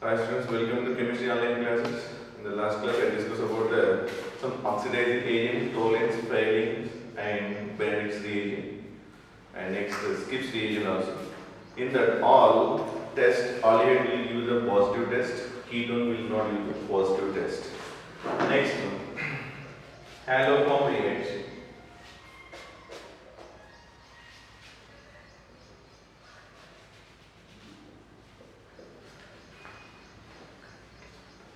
Hi students, welcome to chemistry online classes. In the last class, I discussed about some oxidizing agent, Tollens, Freiling, and Benedict's reagent, and next the Skipp's reagent also. In that all test, aldehyde will use a positive test, ketone will not use a positive test. Next one, haloform reaction.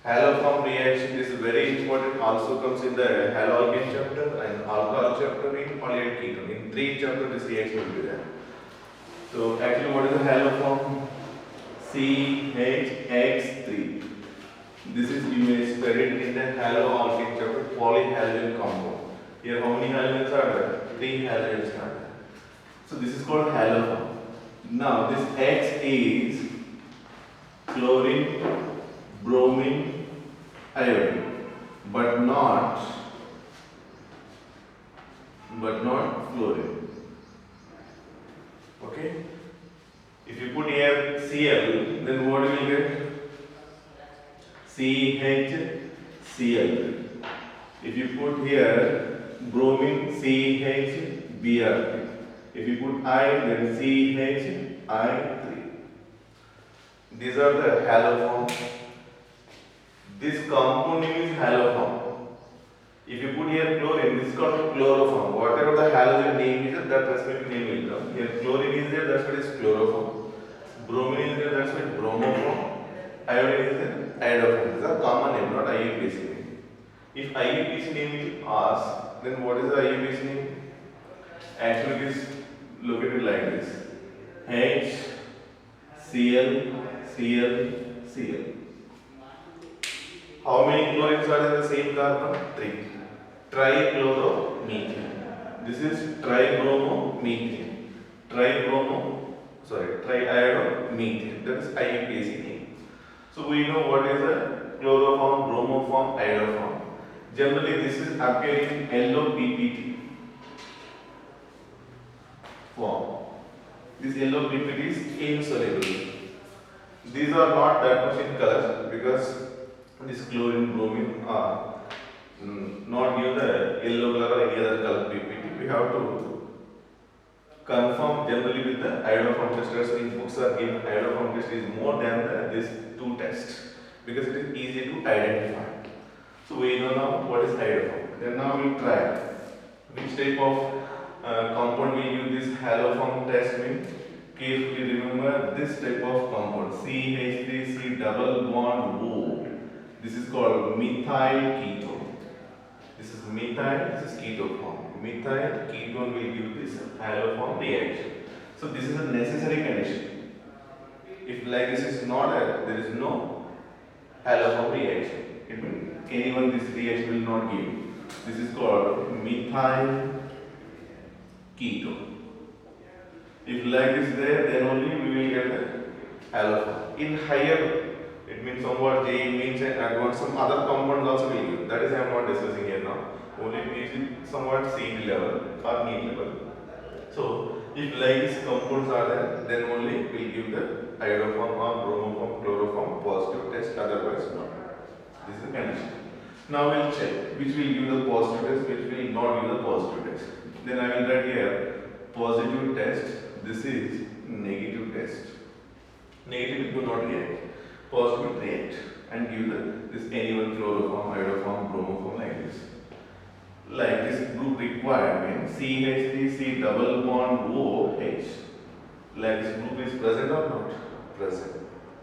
Haloform reaction is very important, also comes in the haloalkane chapter and alcohol chapter in aldehyde ketone. In three chapters this reaction will be there. So actually what is the haloform? CHX3. This is you may study it in the haloalkane chapter, polyhalogen compound. Here how many halogens are there? 3 halogens are there. So this is called haloform. Now this X is chlorine, bromine, iodine, but not fluorine. Okay? If you put here Cl, then what you will get? CHCl. If you put here bromine, CHBr. If you put I, then CHI3. These are the haloform. This compound name is haloform. If you put here chlorine, this is called chloroform. Whatever the halogen name is, that respective name will come. Here chlorine is there, that's what is chloroform. Bromine is there, that's what bromoform. Iodine is there, iodoform. These are common name, not IUPAC name. If IUPAC name is asked, then what is the IUPAC name? Actually, it is located like this: HCl, Cl, Cl. How many chlorines are in the same carbon? 3. Trichloromethane. This is tribromomethane. Triiodomethane. That is IUPAC name. So we know what is a chloroform, bromoform, iodoform. Generally, this is appearing in yellow PPT form. This yellow PPT is insoluble. These are not that much in color because this chlorine, bromine are not give the yellow color or any other color PPT. We have to confirm generally with the iodoform testers. In books are given iodoform test is more than these two tests because it is easy to identify. So we know now what is iodoform. Then now we will try which type of compound we use this haloform test mean. Carefully remember this type of compound CH3C double bond O. This is called methyl ketone. This is methyl, this is ketone form. Methyl ketone will give this haloform reaction. So this is a necessary condition. If like this is not there is no haloform reaction. It means anyone this reaction will not give. This is called methyl ketone. If like is there, then only we will get the haloform. In higher, it means somewhat J means and advanced, some other compounds also will give. That is I am not discussing here now. Only means somewhat seed level or neat level. So if like these compounds are there, then only we will give the iodoform or bromoform, chloroform positive test. Otherwise not. This is the condition. Now we will check which will give the positive test, which will not give the positive test. Then I will write here positive test. This is negative test. Negative will not react. Positive will react and give this any1 chloroform, iodoform, bromoform like this. Like this group required means CH3C double bond OH. Like this group is present or not? Present.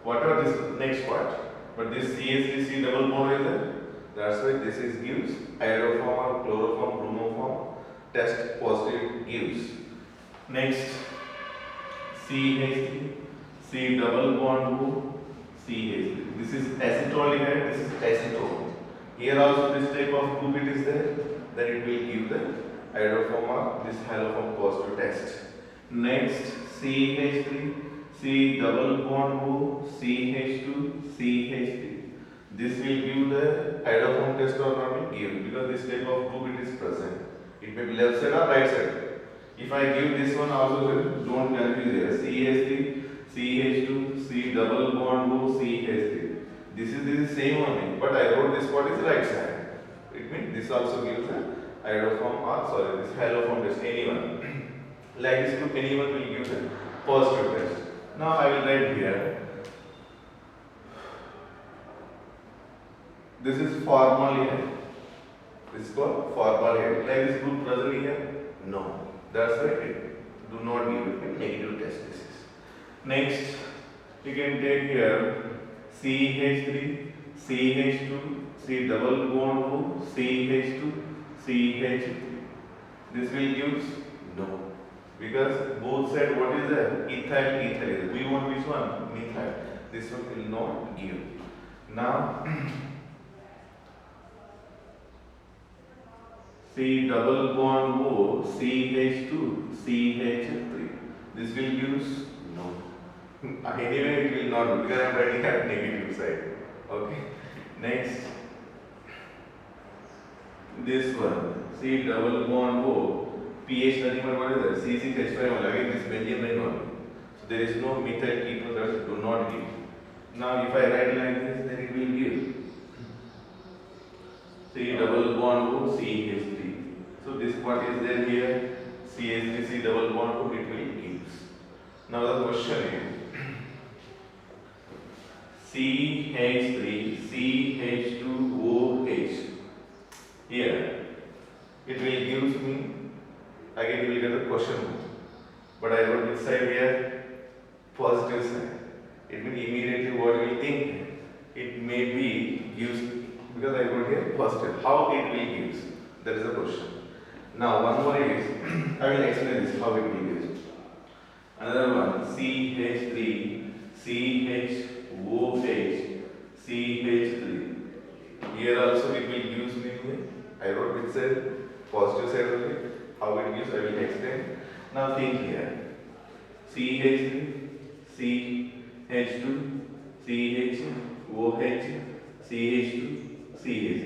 Whatever this next part. But this CH3C double bond is there. That's why this is gives iodoform or chloroform, bromoform test positive gives. Next CH3, C double bond O, CH3. This is acetaldehyde, this is acetone. Here also this type of group it is there, then it will give the iodoform or this haloform positive test. Next CH3, C double bond O, CH2, CH3. This will give the iodoform test or not will give because this type of group it is present. It may be left side or right side. If I give this one also, don't confuse here. CH3, CH2, C double bond O, CH3. This is same only, but I wrote this part is right side. It means this also gives a iodoform or sorry, this haloform test anyone. Like this group, anyone will give the positive test. Now I will write here. This is formaldehyde. This is called formaldehyde. Like this group present here? No. That's why it do not give it a negative test. This is. Next, you can take here CH3, CH2, C double bond O, CH2, CH3. This will give no. Because both said what is there? Ethyl, ethyl is. We want which one? Methyl. This one will not give. Now, C double bond O, CH2, CH3. This will give no. Anyway, it will not because I am writing at negative side. Okay. Next, this one C double bond O, pH nothing but what is that? C6H5 again this Benjamin ring only. So there is no methyl ketone that do not give. Now if I write like this, then it will give C double bond O, CH3. So this part is there here, CH3, C double bond O, it will give. Now the question is CH3, CH2OH. Here, it will give me, again you will get the question, but I wrote this side here, positive side. It means immediately what you will think, it may be gives, because I wrote here positive. How it will gives, that is the question. Now one more is, I will explain this, how it will gives. Another one, CH3, CHOH, CH3. Here also it will gives me, I wrote it said positive side only. How it gives I will explain. Now think here. CH3, CH2, CHOH, CH2, CH3.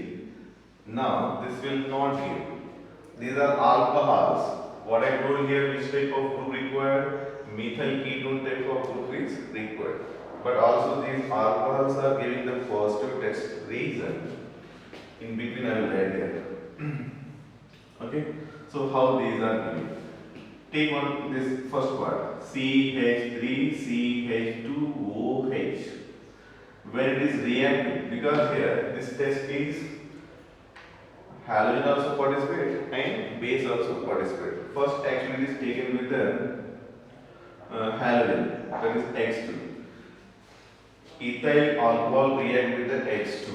Now this will not give. These are alcohols. What I told here, which type of group required? Methyl ketone type of group is required. But also these alcohols are giving the positive test reason. In between I will write here. Okay. So how these are given? Take one this first part. CH3, CH2OH. When it is reactive, because here this test is halogen also participate and base also participate. First actually it is taken with the halogen, that is X2. Ethyl alcohol react with the X2,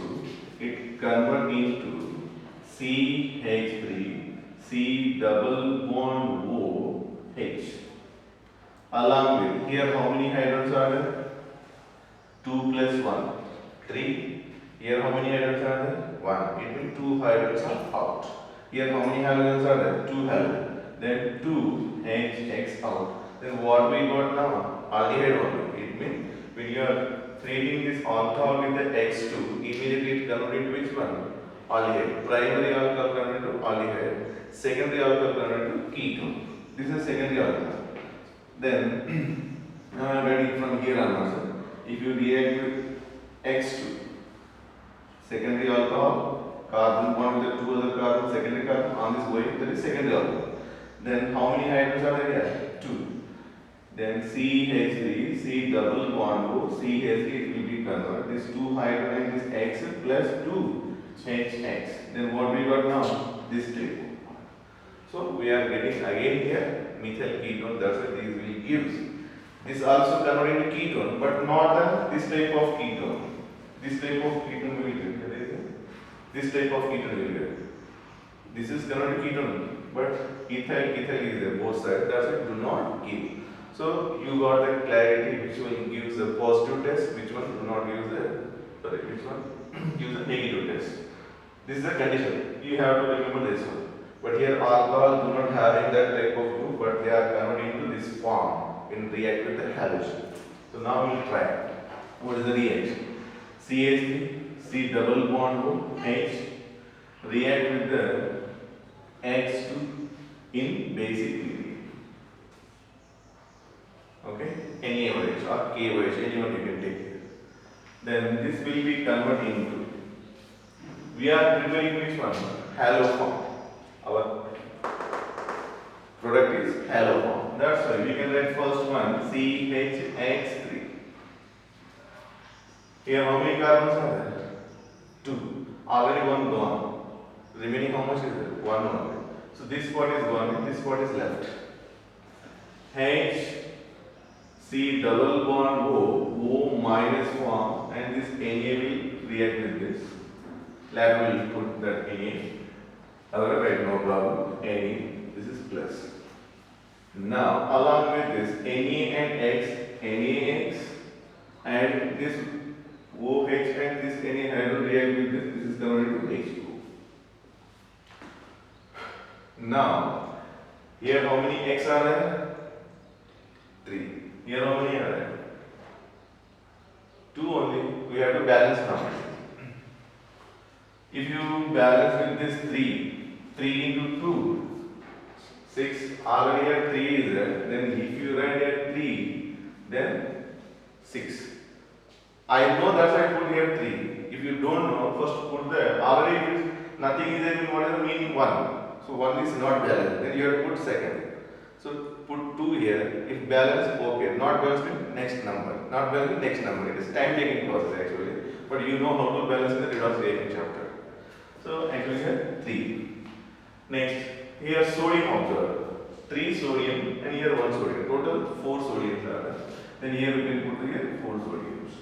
it convert into CH3, C double bond OH. Along with, here how many hydrogens are there? 2 plus 1, 3. Here how many hydrogens are there? 1. It means 2 hydrogens are out. Here how many halogens are there? 2 halogens. Then 2 HX out. Then what we got now? Aldehyde only. It means when you are treating this alcohol with the X2, immediately it converts into which one? Aldehyde. Primary alcohol converts into aldehyde. Secondary alcohol converts into ketone. This is secondary alcohol. Then now I am writing from here onwards. If you react with X2, secondary alcohol, carbon bond with the 2 other carbon, secondary carbon on this way, that is secondary alcohol. Then how many hydrogens are there here? 2. Then CH3, C double bond O, CH3 it will be converted. This 2 hydrogen is X plus 2 HX. Then what we got now? This triple. So we are getting again here methyl ketone, that's why these will gives. This also converted into ketone, but not this type of ketone. This type of ketone will get. This type of ketone will get. This is converted ketone, but ethyl is there both sides. That's why do not give. So you got the clarity which one gives the positive test, which one do not give which one gives the negative test. This is the condition. You have to remember this one. But here alcohol do not have that type of group, but they are converted into this form in react with the halogen. So now we will try. What is the reaction? CH3, C double bond O, H react with the X2 in basic medium. Okay? Any average or KOH, anyone you can take here. Then this will be converted into, we are preparing which one? Halo form. Our product is halo form. That's why we can write first one CHX3. Here how many carbons are there? 2. Already one gone. Remaining how much is there? 1 only. So this part is gone and this part is left. H C double bond O minus form, and this Na will react with this. Lab will put that Na. Otherwise no problem. Na, this is plus. Now along with this Na and X, NaX, and this OH and this Na hydrogen react with this. This is converted to H2. Now here how many X are there? 3. Here how many are there? 2 only. We have to balance now. If you balance with this 3 into 2, 6, already here 3 is there. Then if you write here 3, then 6. I know that's why I put here 3. If you don't know, first put there. Already it is nothing is there, what is the meaning 1? So 1 is not balanced. Then you have to put second. So put 2 here. If balance, okay. Not balance means next number. Not balance means next number. It is time taking process actually. But you know how to balance in the redox reaction chapter. So actually here 3. Next, here sodium observed. 3 sodium and here 1 sodium. Total 4 sodiums are there. Then here we can put here 4 sodiums.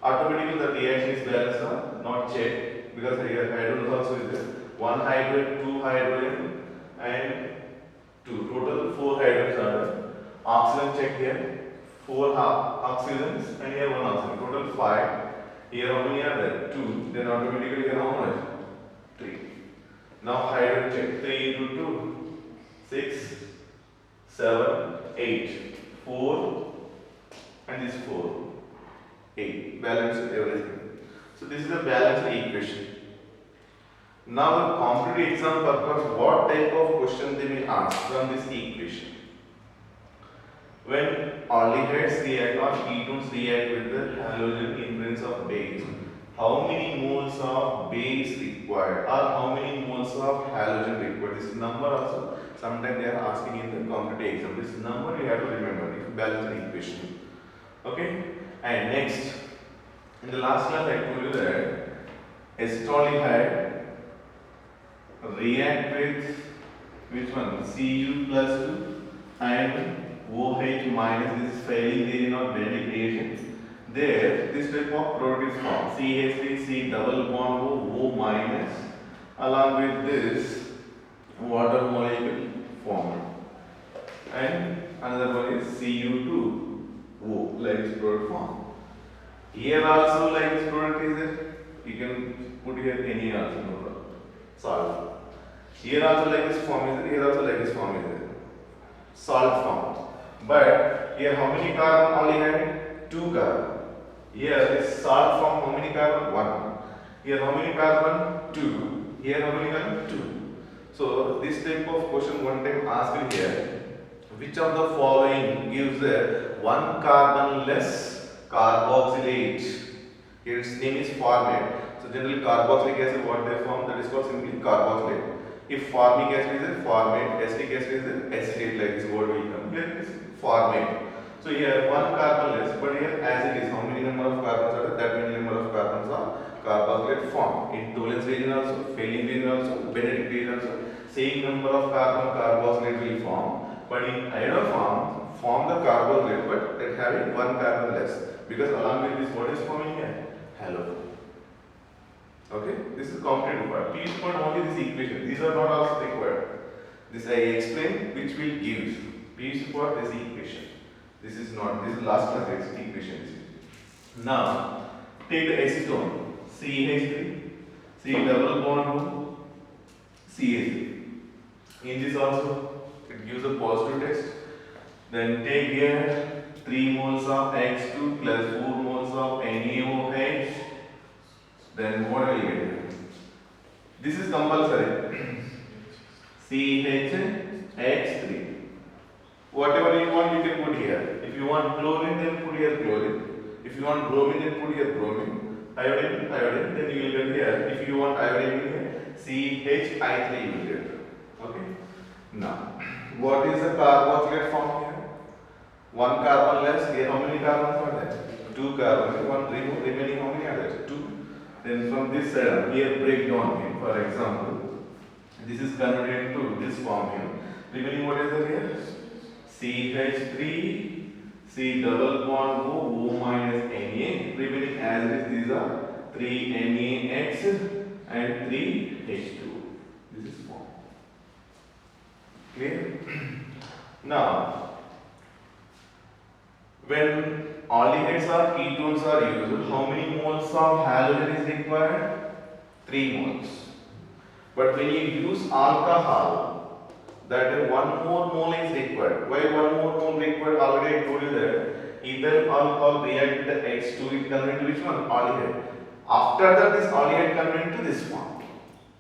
Automatically the reaction is balanced or not checked, because here hydrogen also is there. 1 hydrogen, 2 hydrogen and 2. Total 4 hydrogens are there. Oxygen check here. 4 oxygens and here 1 oxygen. Total 5. Here how many are there? 2. Then automatically here how much? 3. Now hydrogen check. 3 into 2. 6, 7, 8. 4 and this 4. 8. Balance everything. So this is a balanced equation. Now the competitive exam purpose, what type of question they may ask from this equation? When aldehydes react or ketones react with the halogen in presence of base, how many moles of base required or how many moles of halogen required? This number also sometimes they are asking in the competitive exam. This number you have to remember if you balance an equation. Okay? And next, in the last class I told you that acetaldehyde react with which one? Cu plus 2 and OH minus. This is failing there in organic reagent. There, this type of product is formed. CH3, C double bond O minus, along with this water molecule formed. And another one is Cu2O, like this product formed. Here also like this product is there. You can put here any also, no problem. Salt. Here also like this form is there. Here also like this form is there. Salt form. But here how many carbon only had? 2 carbon. Here this salt form how many carbon? 1. Here how many carbon? 2. Here how many carbon? 2. So this type of question one time asked here. Which of the following gives a 1 carbon less carboxylate? Here its name is formate. So generally carboxylic acid what they form, that is called simply carboxylate. If formic acid is a formate, acetic acid is an acetate, like this word will come. Here it is formate. So here 1 carbon less, but here as it is, how many number of carbons are there? That many number of carbons are carboxylate form. In Tollens region also, Fehling region also, Benedict region also, same number of carbon carboxylate will form. But in iodine form the carboxylate, but it having 1 carbon less. Because along with this, what is forming here? Halo. Okay, this is competitive part. P is for only this equation. These are not also required. This I explain, which will give. P is for this equation. This is not. This is last class equation. Now take the acetone. CH3, C double bond O, CH3. In this also, it gives a positive test. Then take here 3 moles of X2 plus 4 moles of NaOH. Then what will you get? This is compulsory. CHX3. whatever you want you can put here. If you want chlorine, then put here chlorine. If you want bromine, then put here bromine. Iodine, iodine, then you will get here. If you want iodine, you will get CHI3 you will get. Okay. Now, what is the carboxylate form here? One carbon less. Here, how many carbons are there? Two carbons. One remaining. How many are there? Two. Then from this side, here break down here. For example, this is converted into this form here. Remaining what is there here? CH3, C double bond O minus Na. Remaining as it is, these are 3 NaH and 3 H2. This is form. Clear? Now, when aldehydes or ketones are used, how many moles of halogen is required? 3 moles. But when you use alcohol, that one more mole is required. Why one more mole required? Already I told you that ethyl alcohol react with the H2, it convert to which one? Aldehyde. After that, this aldehyde convert to this form.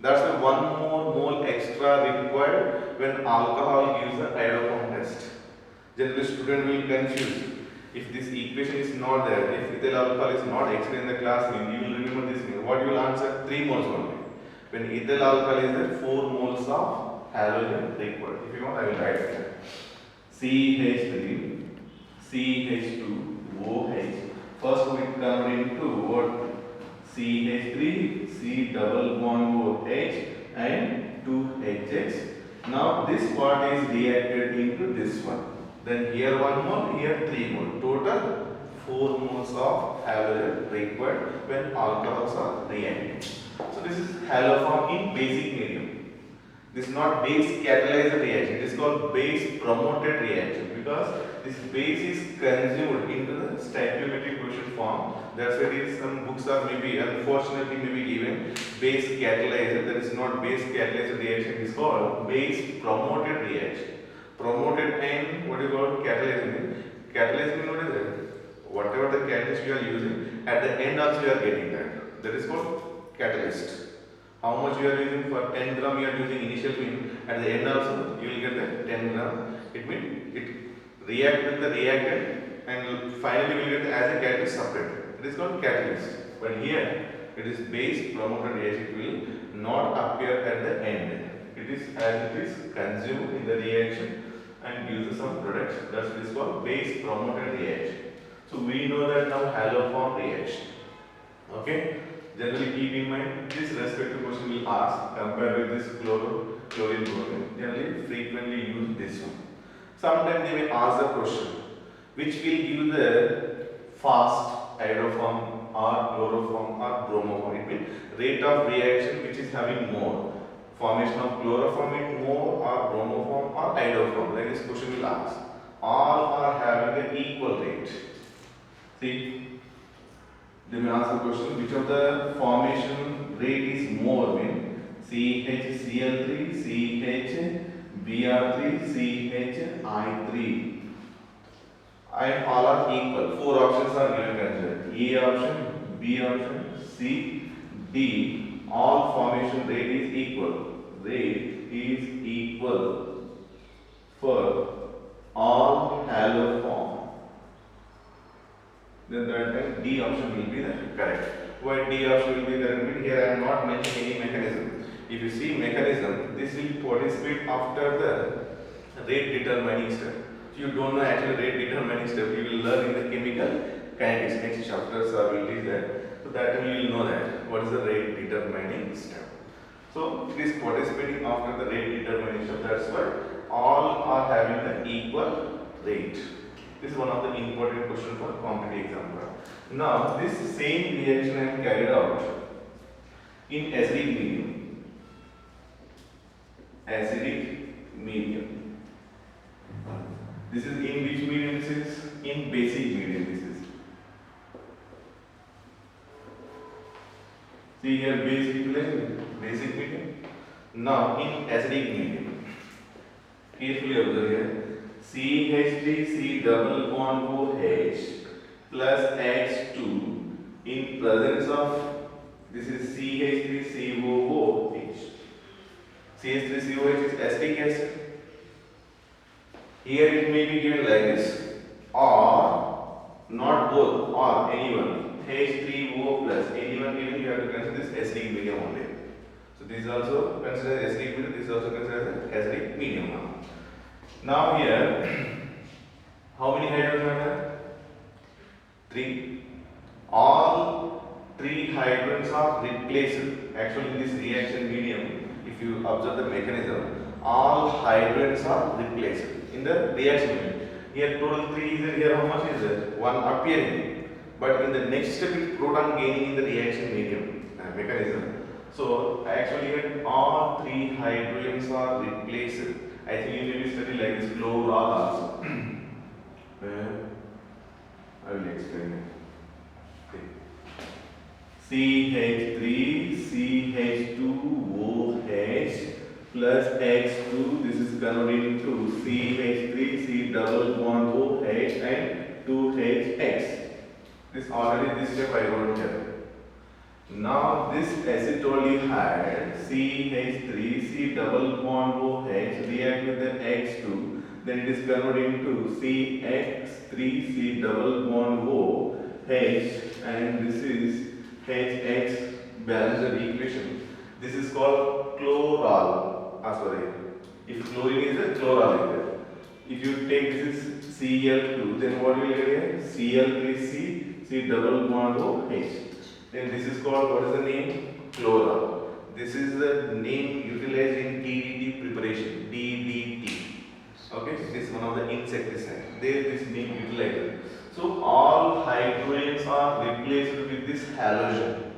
That's why one more mole extra required when alcohol gives the iodoform test. Generally, student will confuse. If this equation is not there, if ethyl alcohol is not explained in the class, you will remember this. What you will answer? 3 moles only. When ethyl alcohol is there, 4 moles of halogen required. If you want, I will write it. CH3, CH2OH. First we come into what? CH3, C double bond OH and 2HX. Now this part is reacted into this one. Then here 1 mole, here 3 mole. Total 4 moles of halogen required when alcohols are reacting. So this is haloform in basic medium. This is not base catalyzed reaction. It is called base promoted reaction because this base is consumed into the stoichiometric quotient form. That's why it is some books are maybe unfortunately maybe given base catalyzed. That is not base catalyzed reaction. It is called base promoted reaction. Promoted and what is called catalyzed. Catalyzed means what is it? Whatever the catalyst you are using, at the end also you are getting that. That is called catalyst. How much you are using for 10 gram you are using initial mean, at the end also you will get the 10 gram. It means it react with the reactant and finally you will get as a catalyst separate. It is called catalyst. But here it is base promoted reaction. It will not appear at the end. It is as it is consumed in the reaction and gives some products. That's what is called base promoted reaction. So we know that now haloform reaction. Okay. Generally keep in mind this respective question will ask compared with this chlorine bromine. Generally frequently use this one. Sometimes they may ask the question which will give the fast iodoform or chloroform or bromoform. It means rate of reaction which is having more. Formation of chloroform in more or bromoform or iodoform. Like this question will ask. All are having an equal rate. See. They may ask the question which of the formation rate is more when CHCl3, CHBr3, CHI3 and all are equal. 4 options are given considered. A option, B option, C, D. All formation rate is equal. Rate is equal for all haloform. Then that time D option will be the correct. Why D option will be correct? Here I am not mentioning any mechanism. If you see mechanism, this will participate after the rate determining step. If you don't know actually rate determining step, you will learn in the chemical kinetics. Next chapters are will be there. So that time you will know that what is the rate determining step. So it is participating after the rate determining step. That's why all are having the equal rate. This is one of the important questions for competitive exam. Now, this same reaction I am carried out in acidic medium. Acidic medium. This is in which medium? This is in basic medium. This is. See here, basic medium. Now, in acidic medium. Carefully observe here. CH3 C double bond OH plus H2 in presence of this is CH3 COOH. CH3COH is acetic acid. Here it may be given like this, or not both, or anyone. H3O plus anyone given, you have to consider this acidic medium only. So this is also considered as acidic medium. This is also considered as acidic medium now. Now here, how many hydrogens are there? 3. All 3 hydrogens are replaced. Actually, in this reaction medium, if you observe the mechanism, all hydrogens are replaced in the reaction medium. Here total 3 is there. Here how much is there? 1 appearing. But in the next step, it's proton gaining in the reaction medium mechanism. So actually here all 3 hydrogens are replaced. I think you may be studying like this chloral also. I will explain it. Okay. CH3 CH2OH plus X2, this is converted into CH3 C double bond OH and 2HX. This already this step I wrote here. Now this acetaldehyde CH3 C double bond OH react with the X2, then it is converted into CX3 C double bond OH, and this is HX balanced equation. This is called chloral. Sorry, if chlorine is there, chloral is there. If you take this is Cl2, then what will you get here? Cl3C C double bond OH. Then this is called, what is the name? Chloral. This is the name utilized in DDT preparation. DDT. Okay, this is one of the insecticides. There this name utilized. So all hydrogens are replaced with this halogen.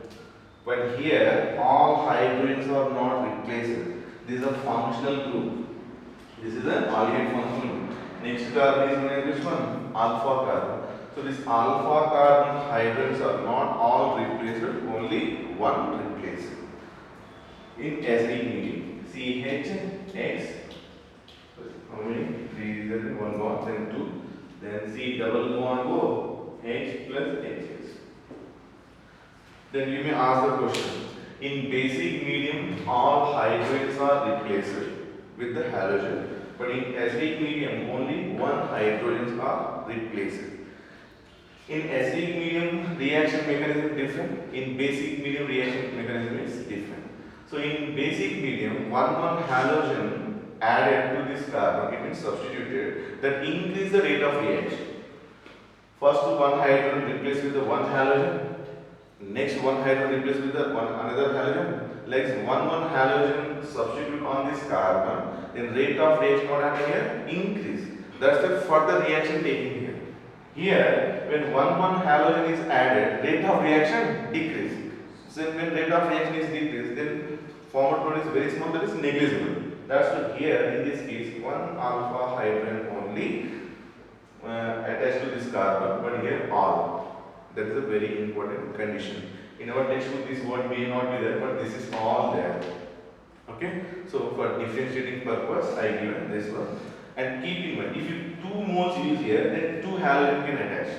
But here all hydrogens are not replaced. This is a functional group. This is an aldehyde functional group. Next carbon is known as which one? Alpha carbon. So this alpha carbon hydrogens are not all replaced, only one replaced. In acidic medium, CHX. How many? 3 is there, 1 bond, then 2. Then C double bond O, H plus HS. Then you may ask the question, in basic medium all hydrogens are replaced with the halogen, but in acidic medium only one hydrogens are replaced. In acidic medium reaction mechanism is different, in basic medium reaction mechanism is different. So in basic medium, one halogen added to this carbon, it is substituted, that increase the rate of reaction. First one hydrogen replaced with the one halogen, next one hydrogen replaced with the another halogen. Like one halogen substitute on this carbon, then rate of reaction what happened here? Increase. That's the further reaction taking here. Here, when one halogen is added, rate of reaction decrease. So when rate of reaction is decreased, then forward product is very small, that is negligible. That's why here in this case, one alpha hydrogen only attached to this carbon, but here all. That is a very important condition. In our textbook, this word may not be there, but this is all there. Okay? So for differentiating purpose, I given this one. And keep in mind, if you 2 moles use here, then 2 halogen can attach.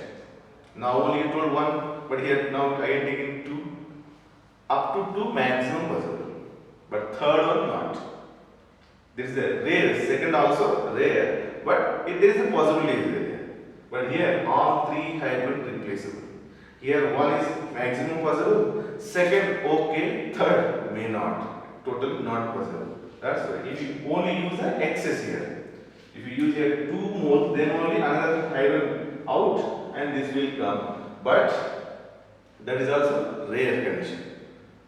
Now only you told 1, but here now I am taking 2. Up to 2 maximum possible, but third one not. This is a rare, second also rare, but there is a possibility there. But here all 3 hydrogen replaceable. Here 1 is maximum possible, second okay, third may not, totally not possible. That's why if you only use the excess here. If you use here 2 moles, then only another hydrogen out and this will come. But that is also rare condition.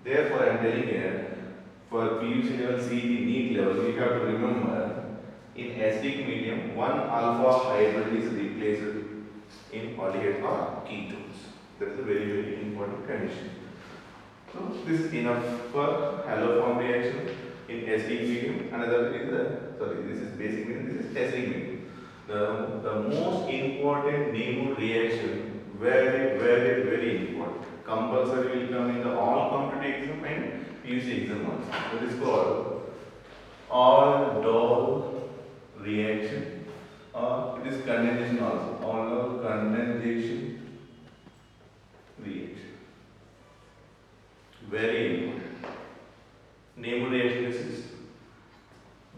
Therefore, I am telling here, for PUC level CET NEET level, we have to remember in acidic medium, one alpha hydrogen is replaced in aldehyde or ketones. That is a very, very important condition. So, this is enough for haloform reaction in acidic medium. Another is this is basic medium, this is acidic medium. The most important Nemours reaction, very, very, very important. Compulsory will come in the all competitive exam and PUC exam also. That is called Aldol reaction, or it is condensation also. Aldol condensation reaction. Very important. Nemours reaction is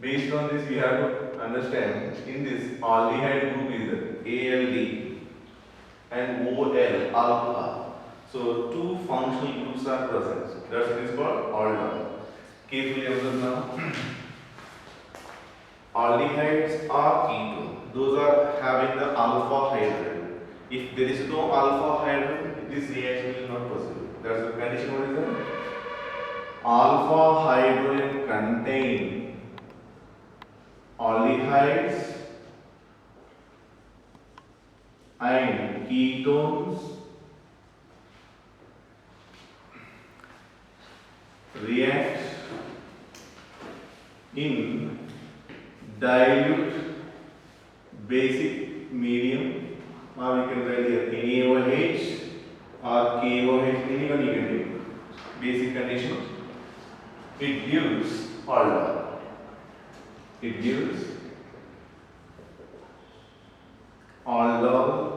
based on this we have to understand in this aldehyde group is ALD and OL alpha. So two functional groups are present. That's what is called aldol. Carefully observe now. Aldehydes are ketone. Those are having the alpha hydrogen. If there is no alpha hydrogen, this reaction will not possible. That's the condition. What is that? Alpha hydrogen contain aldehydes and ketones react in dilute basic medium, or we can write here NaOH or KOH, anyone you can do. Basic condition. It gives aldol. It gives aldol.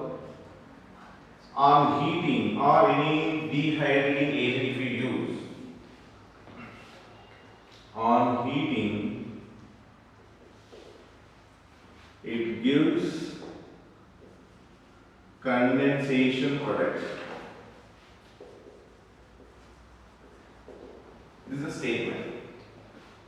On heating or any dehydrating agent if you use, on heating it gives condensation product. This is a statement.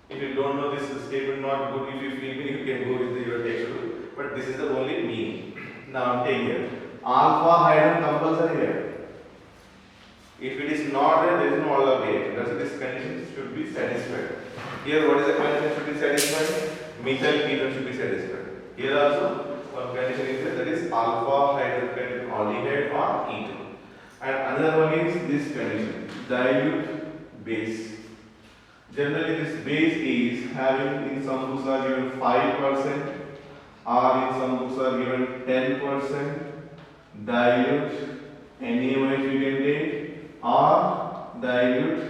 If you don't know this statement, not good. If you feel me, you can go with your textbook. But this is the only meaning. Now take here. Alpha hydrogen compulsory here. If it is not there, there is no aldol reaction. That's why this condition should be satisfied. Here, what is the condition should be satisfied? Methyl ketone should be satisfied. Here also, one condition is there, that is alpha hydrogen aldehyde or ketone. And another one is this condition, dilute base. Generally, this base is having, in some books are given 5%, or in some books are given 10%. Dilute NaOH we can take, or dilute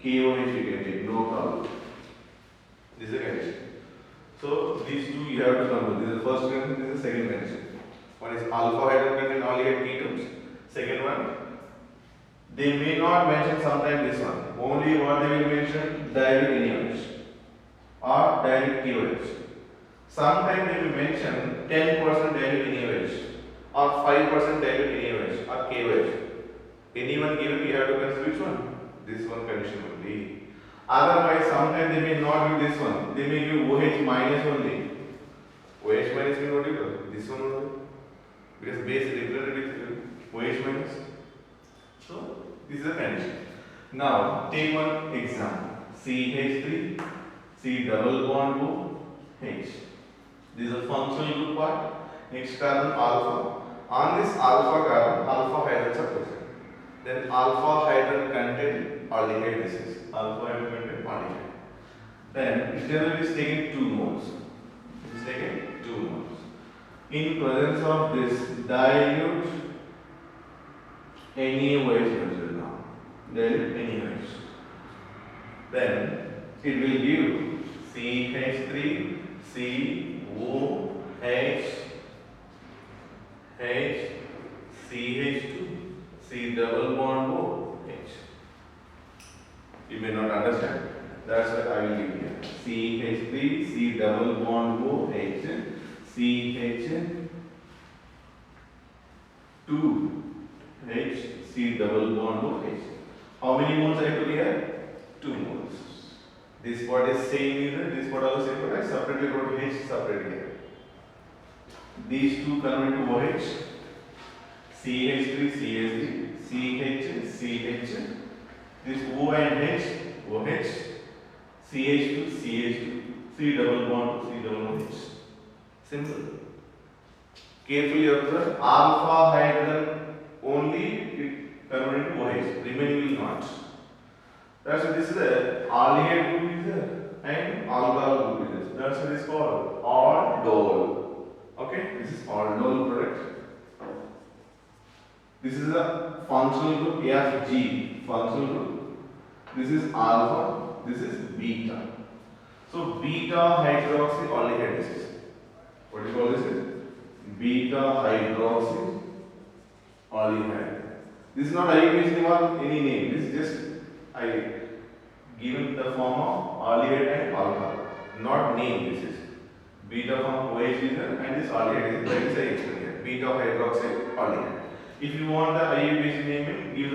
KOH we can take, no problem. This is the condition. So these two you have to remember. This is the first condition, this is the second condition. One is alpha hydrogen and aldehyde ketones. Second one, they may not mention sometimes this one. Only what they will mention, dilute NaOH or dilute KOH. Sometimes they will mention 10% dilute NaOH or 5% dilute NaOH or KOH. Anyone given, we have to consider which one? This one condition only. Otherwise, sometimes they may not give this one. They may give OH minus only. OH minus means what you call this one only. Because base is represented with OH minus. So, this is a condition. Now, take one example. CH3, C double bond O, H. This is a functional group part. Next carbon alpha. On this alpha carbon, alpha hydrogens are present. Then alpha hydrogen contain aldehyde. This is alpha hydrogen contain aldehyde. Then it generally is taken 2 moles. It is taken 2 moles. In presence of this dilute NaOH now. Dilute NaOH. Then it will give CH3, COH, H, CH2, C double bond O, H. You may not understand. That's what I will give here. CH3, C double bond O, H, CH2, H, C double bond O, H. How many moles I put here? 2 moles. This part is same here, this part also same, but I separately wrote H separately here. These two convert to OH, CH3, CH3, CH, CH, this O and H, OH, CH2, CH2, C double bond, C double bond H. Simple. Carefully observe, alpha hydrogen only it converted to OH, remaining will not. That's why this is the aldehyde group is there and alkyl group is there. That's what it is called aldol. Okay, this is aldol product. This is a functional group FG, functional group. This is alpha, this is beta. So beta hydroxy aldehyde this is. What do you call this? Beta hydroxy aldehyde. This is not IUPAC any name. This is just I given the form of aldehyde and alcohol. Not name this is. Beta form OH is there and this aldehyde is, that is I explained here. Beta hydroxide aldehyde. If you want the IUPAC naming, give